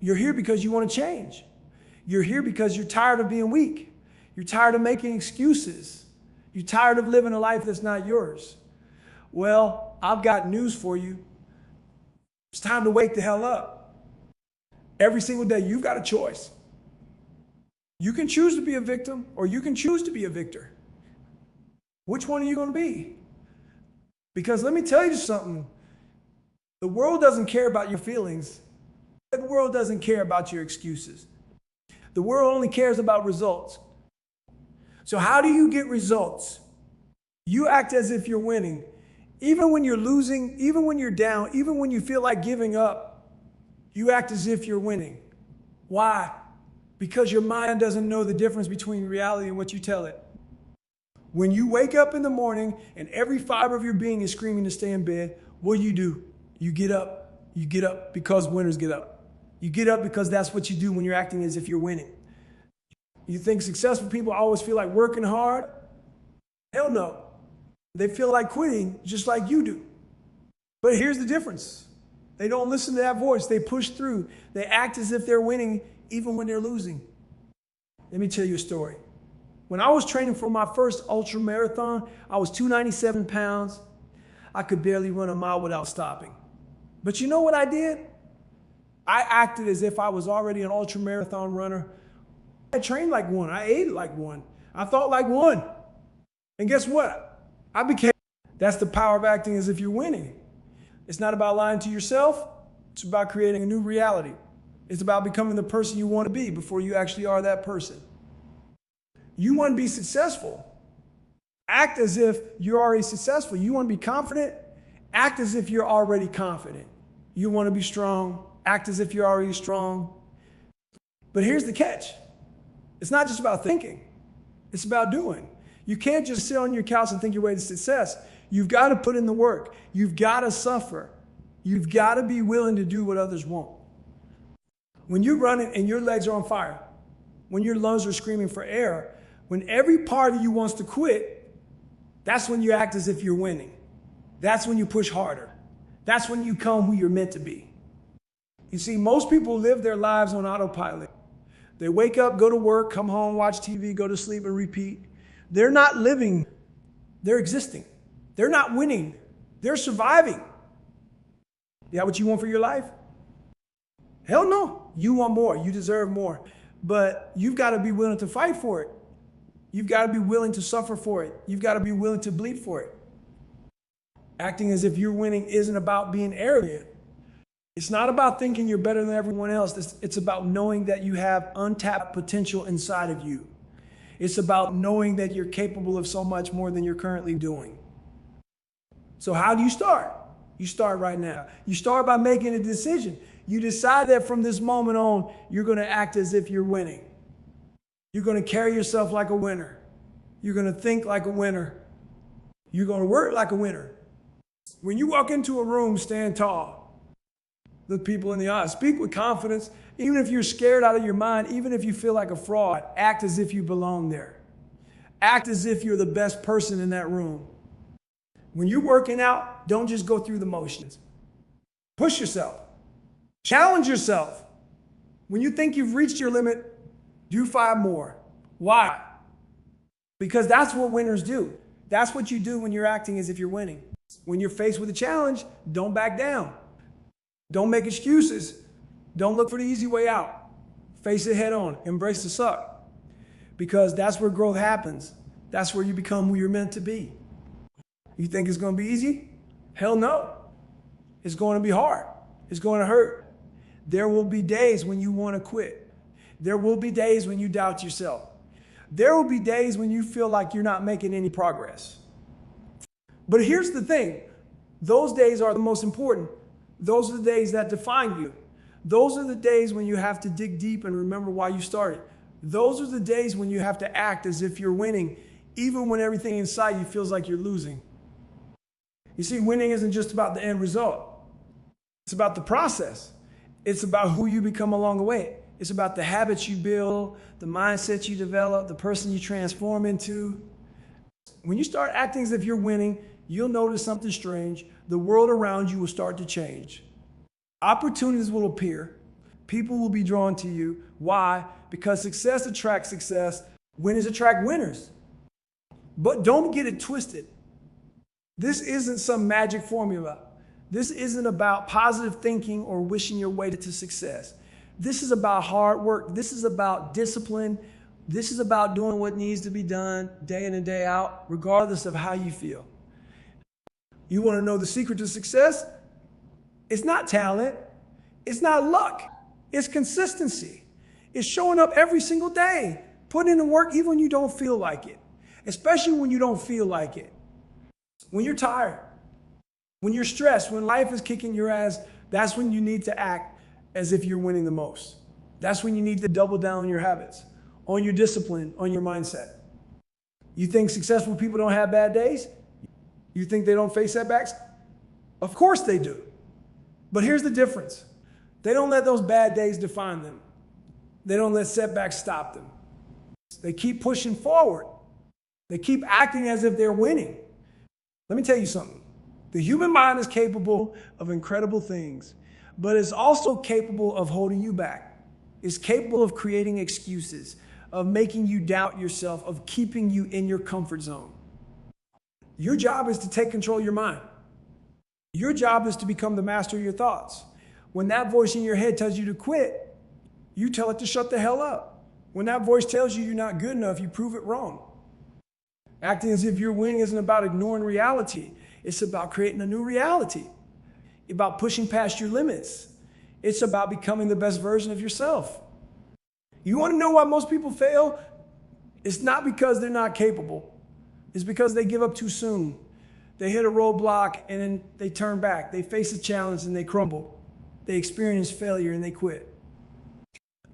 You're here because you want to change. You're here because you're tired of being weak. You're tired of making excuses. You're tired of living a life that's not yours. Well, I've got news for you. It's time to wake the hell up. Every single day, you've got a choice. You can choose to be a victim or you can choose to be a victor. Which one are you going to be? Because let me tell you something. The world doesn't care about your feelings. The world doesn't care about your excuses. The world only cares about results. So how do you get results? You act as if you're winning. Even when you're losing, even when you're down, even when you feel like giving up, you act as if you're winning. Why? Because your mind doesn't know the difference between reality and what you tell it. When you wake up in the morning and every fiber of your being is screaming to stay in bed, what do? You get up. You get up because winners get up. You get up because that's what you do when you're acting as if you're winning. You think successful people always feel like working hard? Hell no. They feel like quitting just like you do. But here's the difference. They don't listen to that voice. They push through. They act as if they're winning even when they're losing. Let me tell you a story. When I was training for my first ultra marathon, I was 297 pounds. I could barely run a mile without stopping. But you know what I did? I acted as if I was already an ultra marathon runner. I trained like one. I ate like one. I thought like one. And guess what? That's the power of acting as if you're winning. It's not about lying to yourself. It's about creating a new reality. It's about becoming the person you want to be before you actually are that person. You want to be successful. Act as if you're already successful. You want to be confident. Act as if you're already confident. You want to be strong. Act as if you're already strong. But here's the catch. It's not just about thinking. It's about doing. You can't just sit on your couch and think your way to success. You've got to put in the work. You've got to suffer. You've got to be willing to do what others won't. When you're running and your legs are on fire, when your lungs are screaming for air, when every part of you wants to quit, that's when you act as if you're winning. That's when you push harder. That's when you become who you're meant to be. You see, most people live their lives on autopilot. They wake up, go to work, come home, watch TV, go to sleep, and repeat. They're not living. They're existing. They're not winning. They're surviving. Is that what you want for your life? Hell no. You want more. You deserve more. But you've got to be willing to fight for it. You've got to be willing to suffer for it. You've got to be willing to bleed for it. Acting as if you're winning isn't about being arrogant. It's not about thinking you're better than everyone else. It's about knowing that you have untapped potential inside of you. It's about knowing that you're capable of so much more than you're currently doing. So how do you start? You start right now. You start by making a decision. You decide that from this moment on, you're going to act as if you're winning. You're going to carry yourself like a winner. You're going to think like a winner. You're going to work like a winner. When you walk into a room, stand tall. Look people in the eye. Speak with confidence. Even if you're scared out of your mind, even if you feel like a fraud, act as if you belong there. Act as if you're the best person in that room. When you're working out, don't just go through the motions. Push yourself. Challenge yourself. When you think you've reached your limit, do 5 more. Why? Because that's what winners do. That's what you do when you're acting as if you're winning. When you're faced with a challenge, don't back down. Don't make excuses. Don't look for the easy way out. Face it head on. Embrace the suck. Because that's where growth happens. That's where you become who you're meant to be. You think it's going to be easy? Hell no. It's going to be hard. It's going to hurt. There will be days when you want to quit. There will be days when you doubt yourself. There will be days when you feel like you're not making any progress. But here's the thing. Those days are the most important. Those are the days that define you. Those are the days when you have to dig deep and remember why you started. Those are the days when you have to act as if you're winning, even when everything inside you feels like you're losing. You see, winning isn't just about the end result. It's about the process. It's about who you become along the way. It's about the habits you build, the mindset you develop, the person you transform into. When you start acting as if you're winning, you'll notice something strange. The world around you will start to change. Opportunities will appear. People will be drawn to you. Why? Because success attracts success. Winners attract winners. But don't get it twisted. This isn't some magic formula. This isn't about positive thinking or wishing your way to success. This is about hard work. This is about discipline. This is about doing what needs to be done day in and day out, regardless of how you feel. You want to know the secret to success? It's not talent. It's not luck. It's consistency. It's showing up every single day, putting in the work even when you don't feel like it, especially when you don't feel like it. When you're tired, when you're stressed, when life is kicking your ass, that's when you need to act as if you're winning the most. That's when you need to double down on your habits, on your discipline, on your mindset. You think successful people don't have bad days? You think they don't face setbacks? Of course they do. But here's the difference. They don't let those bad days define them. They don't let setbacks stop them. They keep pushing forward. They keep acting as if they're winning. Let me tell you something. The human mind is capable of incredible things, but it's also capable of holding you back. It's capable of creating excuses, of making you doubt yourself, of keeping you in your comfort zone. Your job is to take control of your mind. Your job is to become the master of your thoughts. When that voice in your head tells you to quit, you tell it to shut the hell up. When that voice tells you you're not good enough, you prove it wrong. Acting as if you're winning isn't about ignoring reality. It's about creating a new reality. It's about pushing past your limits. It's about becoming the best version of yourself. You want to know why most people fail? It's not because they're not capable. It's because they give up too soon. They hit a roadblock and then they turn back. They face a challenge and they crumble. They experience failure and they quit.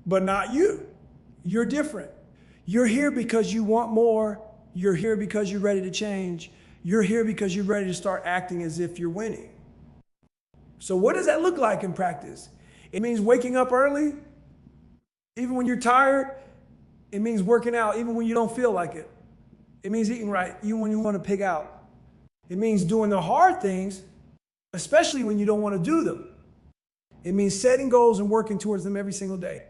But not you. You're different. You're here because you want more. You're here because you're ready to change. You're here because you're ready to start acting as if you're winning. So what does that look like in practice? It means waking up early, even when you're tired. It means working out, even when you don't feel like it. It means eating right, even when you want to pig out. It means doing the hard things, especially when you don't want to do them. It means setting goals and working towards them every single day.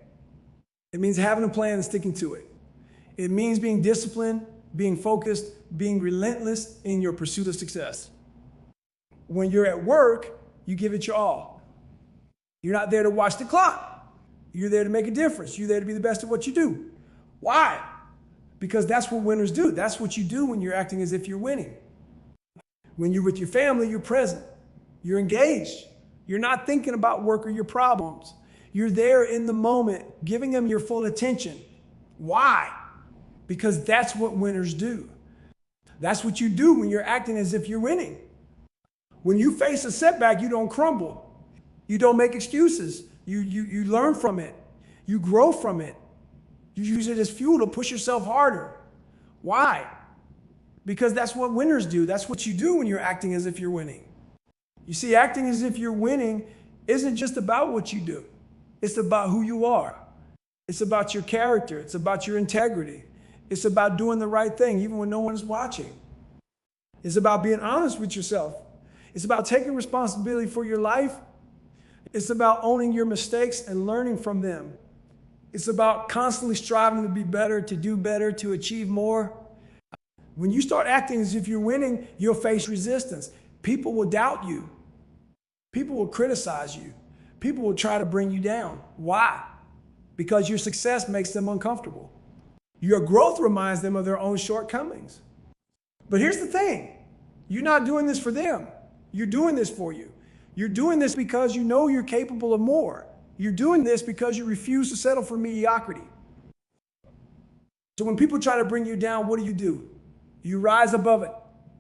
It means having a plan and sticking to it. It means being disciplined, being focused, being relentless in your pursuit of success. When you're at work, you give it your all. You're not there to watch the clock. You're there to make a difference. You're there to be the best at what you do. Why? Because that's what winners do. That's what you do when you're acting as if you're winning. When you're with your family, you're present. You're engaged. You're not thinking about work or your problems. You're there in the moment, giving them your full attention. Why? Because that's what winners do. That's what you do when you're acting as if you're winning. When you face a setback, you don't crumble. You don't make excuses. You learn from it. You grow from it. You use it as fuel to push yourself harder. Why? Because that's what winners do. That's what you do when you're acting as if you're winning. You see, acting as if you're winning isn't just about what you do. It's about who you are. It's about your character. It's about your integrity. It's about doing the right thing even when no one is watching. It's about being honest with yourself. It's about taking responsibility for your life. It's about owning your mistakes and learning from them. It's about constantly striving to be better, to do better, to achieve more. When you start acting as if you're winning, you'll face resistance. People will doubt you. People will criticize you. People will try to bring you down. Why? Because your success makes them uncomfortable. Your growth reminds them of their own shortcomings. But here's the thing. You're not doing this for them. You're doing this for you. You're doing this because you know you're capable of more. You're doing this because you refuse to settle for mediocrity. So when people try to bring you down, what do? You rise above it.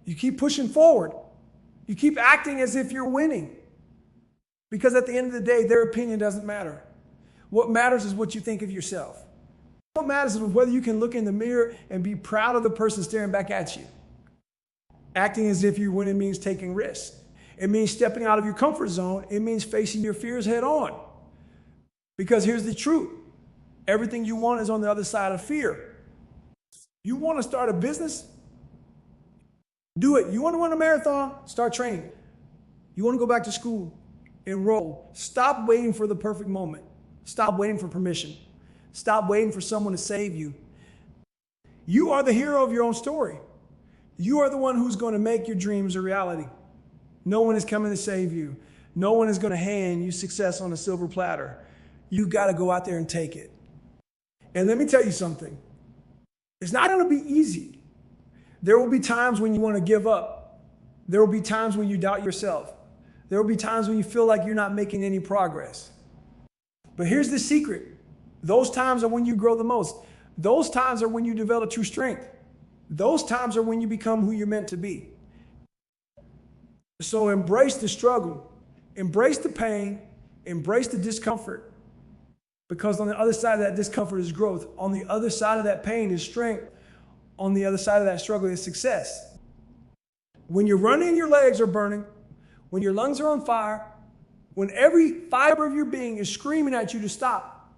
You keep pushing forward. You keep acting as if you're winning. Because at the end of the day, their opinion doesn't matter. What matters is what you think of yourself. What matters is whether you can look in the mirror and be proud of the person staring back at you. Acting as if you're winning means taking risks. It means stepping out of your comfort zone. It means facing your fears head on. Because here's the truth. Everything you want is on the other side of fear. You want to start a business? Do it. You want to run a marathon? Start training. You want to go back to school? Enroll. Stop waiting for the perfect moment. Stop waiting for permission. Stop waiting for someone to save you. You are the hero of your own story. You are the one who's going to make your dreams a reality. No one is coming to save you. No one is going to hand you success on a silver platter. You got to go out there and take it. And let me tell you something. It's not going to be easy. There will be times when you want to give up. There will be times when you doubt yourself. There will be times when you feel like you're not making any progress. But here's the secret. Those times are when you grow the most. Those times are when you develop true strength. Those times are when you become who you're meant to be. So embrace the struggle. Embrace the pain. Embrace the discomfort. Because on the other side of that discomfort is growth. On the other side of that pain is strength. On the other side of that struggle is success. When you're running, your legs are burning. When your lungs are on fire. When every fiber of your being is screaming at you to stop.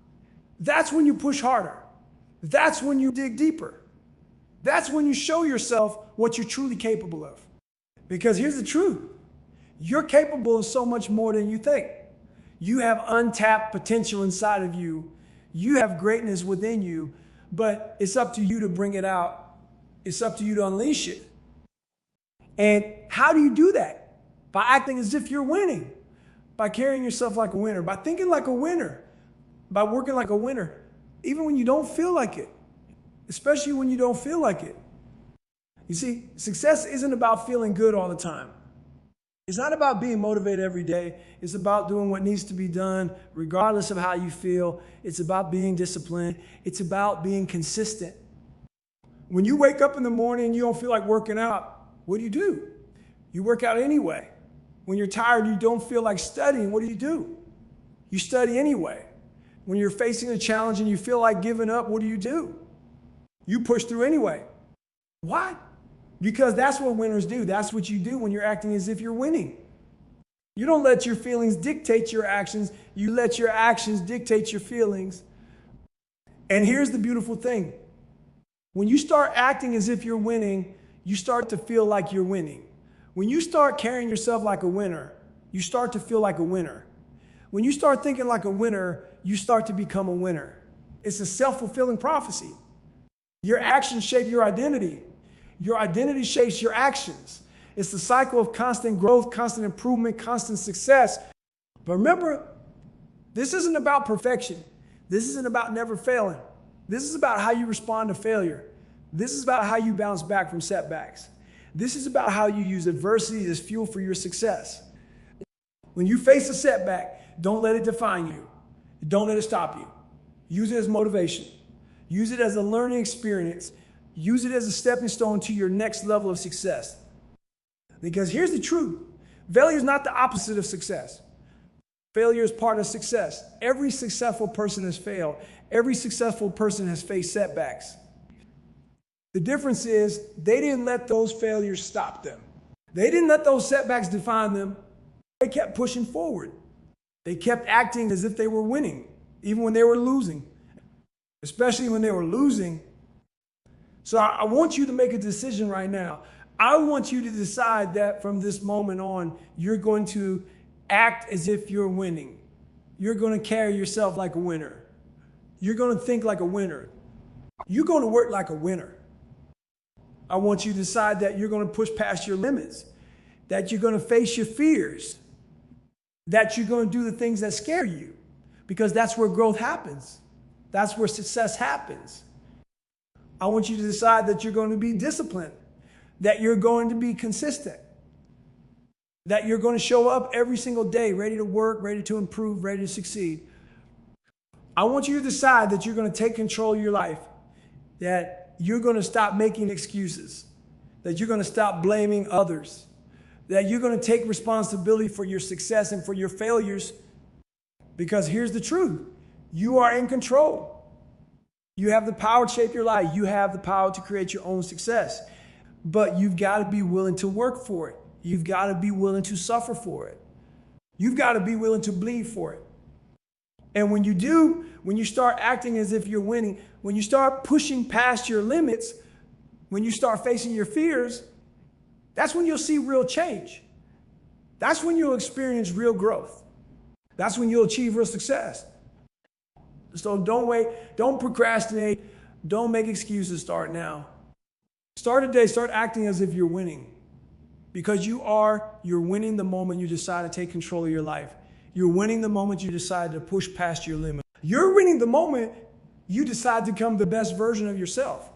That's when you push harder. That's when you dig deeper. That's when you show yourself what you're truly capable of. Because here's the truth. You're capable of so much more than you think. You have untapped potential inside of you. You have greatness within you, but it's up to you to bring it out. It's up to you to unleash it. And how do you do that? By acting as if you're winning. By carrying yourself like a winner. By thinking like a winner. By working like a winner. Even when you don't feel like it. Especially when you don't feel like it. You see, success isn't about feeling good all the time. It's not about being motivated every day. It's about doing what needs to be done regardless of how you feel. It's about being disciplined. It's about being consistent. When you wake up in the morning and you don't feel like working out, what do? You work out anyway. When you're tired and you don't feel like studying, what do? You study anyway. When you're facing a challenge and you feel like giving up, what do? You push through anyway. Why? Because that's what winners do. That's what you do when you're acting as if you're winning. You don't let your feelings dictate your actions. You let your actions dictate your feelings. And here's the beautiful thing. When you start acting as if you're winning, you start to feel like you're winning. When you start carrying yourself like a winner, you start to feel like a winner. When you start thinking like a winner, you start to become a winner. It's a self-fulfilling prophecy. Your actions shape your identity. Your identity shapes your actions. It's the cycle of constant growth, constant improvement, constant success. But remember, this isn't about perfection. This isn't about never failing. This is about how you respond to failure. This is about how you bounce back from setbacks. This is about how you use adversity as fuel for your success. When you face a setback, don't let it define you. Don't let it stop you. Use it as motivation. Use it as a learning experience. Use it as a stepping stone to your next level of success. Because here's the truth. Failure is not the opposite of success. Failure is part of success. Every successful person has failed. Every successful person has faced setbacks. The difference is they didn't let those failures stop them. They didn't let those setbacks define them. They kept pushing forward. They kept acting as if they were winning, even when they were losing, especially when they were losing. So I want you to make a decision right now. I want you to decide that from this moment on, you're going to act as if you're winning. You're going to carry yourself like a winner. You're going to think like a winner. You're going to work like a winner. I want you to decide that you're going to push past your limits, that you're going to face your fears, that you're going to do the things that scare you, because that's where growth happens. That's where success happens. I want you to decide that you're going to be disciplined, that you're going to be consistent, that you're going to show up every single day, ready to work, ready to improve, ready to succeed. I want you to decide that you're going to take control of your life, that you're going to stop making excuses, that you're going to stop blaming others, that you're going to take responsibility for your success and for your failures, because here's the truth. You are in control. You have the power to shape your life. You have the power to create your own success. But you've got to be willing to work for it. You've got to be willing to suffer for it. You've got to be willing to bleed for it. And when you do, when you start acting as if you're winning, when you start pushing past your limits, when you start facing your fears, that's when you'll see real change. That's when you'll experience real growth. That's when you'll achieve real success. So don't wait. Don't procrastinate. Don't make excuses. Start now. Start today. Start acting as if you're winning. Because you're winning the moment you decide to take control of your life. You're winning the moment you decide to push past your limit. You're winning the moment you decide to become the best version of yourself.